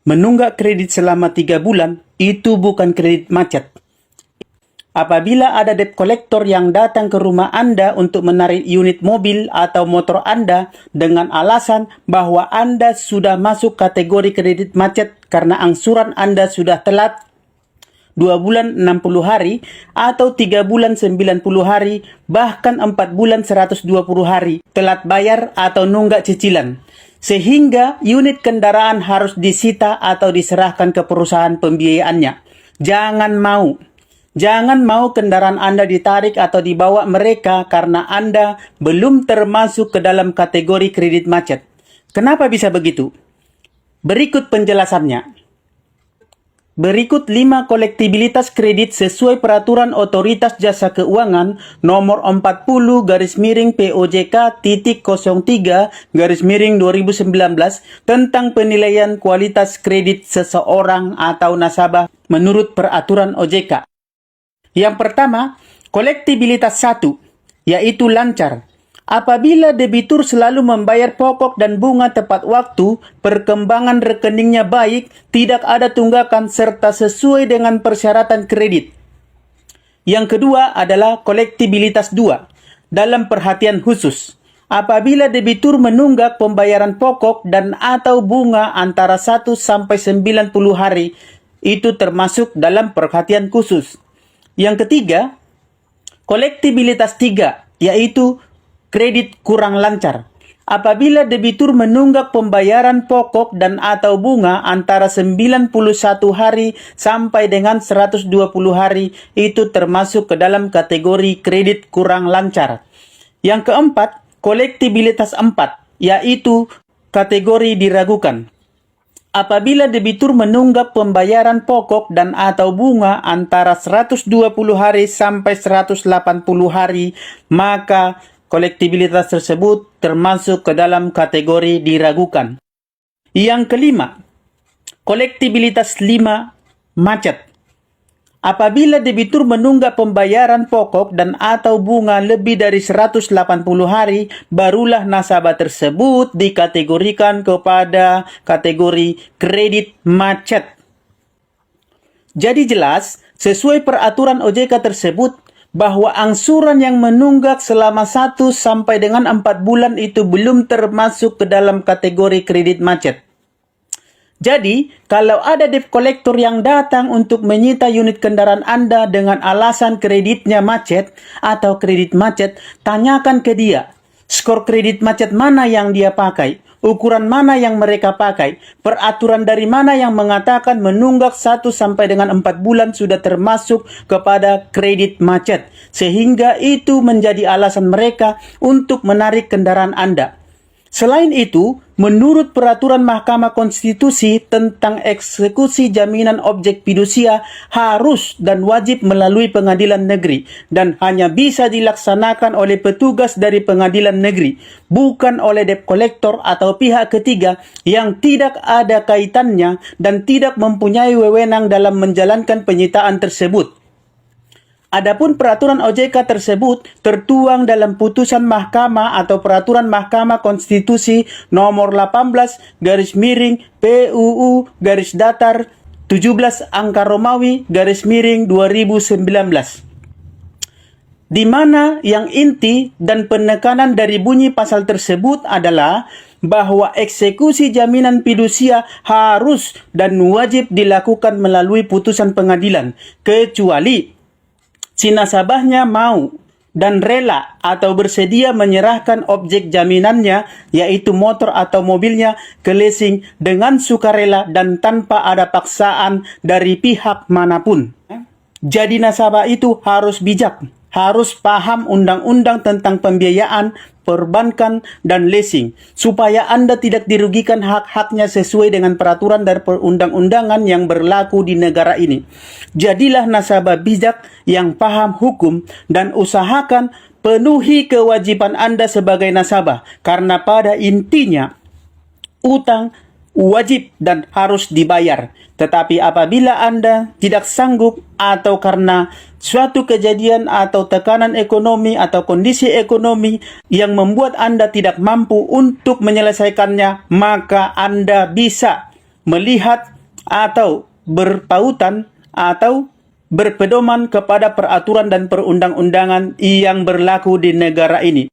menunggak kredit selama 3 bulan itu bukan kredit macet. Apabila ada debt collector yang datang ke rumah Anda untuk menarik unit mobil atau motor Anda dengan alasan bahwa Anda sudah masuk kategori kredit macet karena angsuran Anda sudah telat 2 bulan 60 hari atau 3 bulan 90 hari, bahkan 4 bulan 120 hari telat bayar atau nunggak cicilan, sehingga unit kendaraan harus disita atau diserahkan ke perusahaan pembiayaannya. Jangan mau kendaraan Anda ditarik atau dibawa mereka karena Anda belum termasuk ke dalam kategori kredit macet. Kenapa bisa begitu? Berikut penjelasannya. Berikut 5 kolektibilitas kredit sesuai peraturan Otoritas Jasa Keuangan nomor 40/POJK.03/2019 tentang penilaian kualitas kredit seseorang atau nasabah menurut peraturan OJK. Yang pertama, kolektibilitas 1, yaitu lancar. Apabila debitur selalu membayar pokok dan bunga tepat waktu, perkembangan rekeningnya baik, tidak ada tunggakan, serta sesuai dengan persyaratan kredit. Yang kedua adalah kolektibilitas 2, dalam perhatian khusus. Apabila debitur menunggak pembayaran pokok dan atau bunga antara 1 sampai 90 hari, itu termasuk dalam perhatian khusus. Yang ketiga, kolektibilitas 3, yaitu kredit kurang lancar. Apabila debitur menunggak pembayaran pokok dan atau bunga antara 91 hari sampai dengan 120 hari, itu termasuk ke dalam kategori kredit kurang lancar. Yang keempat, kolektibilitas 4, yaitu kategori diragukan. Apabila debitur menunggak pembayaran pokok dan atau bunga antara 120 hari sampai 180 hari, maka kolektibilitas tersebut termasuk ke dalam kategori diragukan. Yang kelima, kolektibilitas 5, macet. Apabila debitur menunggak pembayaran pokok dan atau bunga lebih dari 180 hari, barulah nasabah tersebut dikategorikan kepada kategori kredit macet. Jadi jelas, sesuai peraturan OJK tersebut, bahwa angsuran yang menunggak selama 1 sampai dengan 4 bulan itu belum termasuk ke dalam kategori kredit macet. Jadi, kalau ada debt collector yang datang untuk menyita unit kendaraan Anda dengan alasan kreditnya macet atau kredit macet, tanyakan ke dia, skor kredit macet mana yang dia pakai? Ukuran mana yang mereka pakai? Peraturan dari mana yang mengatakan menunggak 1 sampai dengan 4 bulan sudah termasuk kepada kredit macet, sehingga itu menjadi alasan mereka untuk menarik kendaraan Anda. Selain itu, menurut peraturan Mahkamah Konstitusi tentang eksekusi jaminan objek fidusia harus dan wajib melalui pengadilan negeri dan hanya bisa dilaksanakan oleh petugas dari pengadilan negeri, bukan oleh debt collector atau pihak ketiga yang tidak ada kaitannya dan tidak mempunyai wewenang dalam menjalankan penyitaan tersebut. Adapun peraturan OJK tersebut tertuang dalam putusan Mahkamah atau peraturan Mahkamah Konstitusi nomor 18/PUU/17/2019, di mana yang inti dan penekanan dari bunyi pasal tersebut adalah bahwa eksekusi jaminan fidusia harus dan wajib dilakukan melalui putusan pengadilan, kecuali si nasabahnya mau dan rela atau bersedia menyerahkan objek jaminannya, yaitu motor atau mobilnya, ke leasing dengan sukarela dan tanpa ada paksaan dari pihak manapun. Jadi nasabah itu harus bijak, harus paham undang-undang tentang pembiayaan, perbankan, dan leasing, supaya Anda tidak dirugikan hak-haknya sesuai dengan peraturan dan perundang-undangan yang berlaku di negara ini. Jadilah nasabah bijak yang paham hukum dan usahakan penuhi kewajiban Anda sebagai nasabah, karena pada intinya utang wajib dan harus dibayar. Tetapi apabila Anda tidak sanggup atau karena suatu kejadian atau tekanan ekonomi atau kondisi ekonomi yang membuat Anda tidak mampu untuk menyelesaikannya, maka Anda bisa melihat atau berpautan atau berpedoman kepada peraturan dan perundang-undangan yang berlaku di negara ini.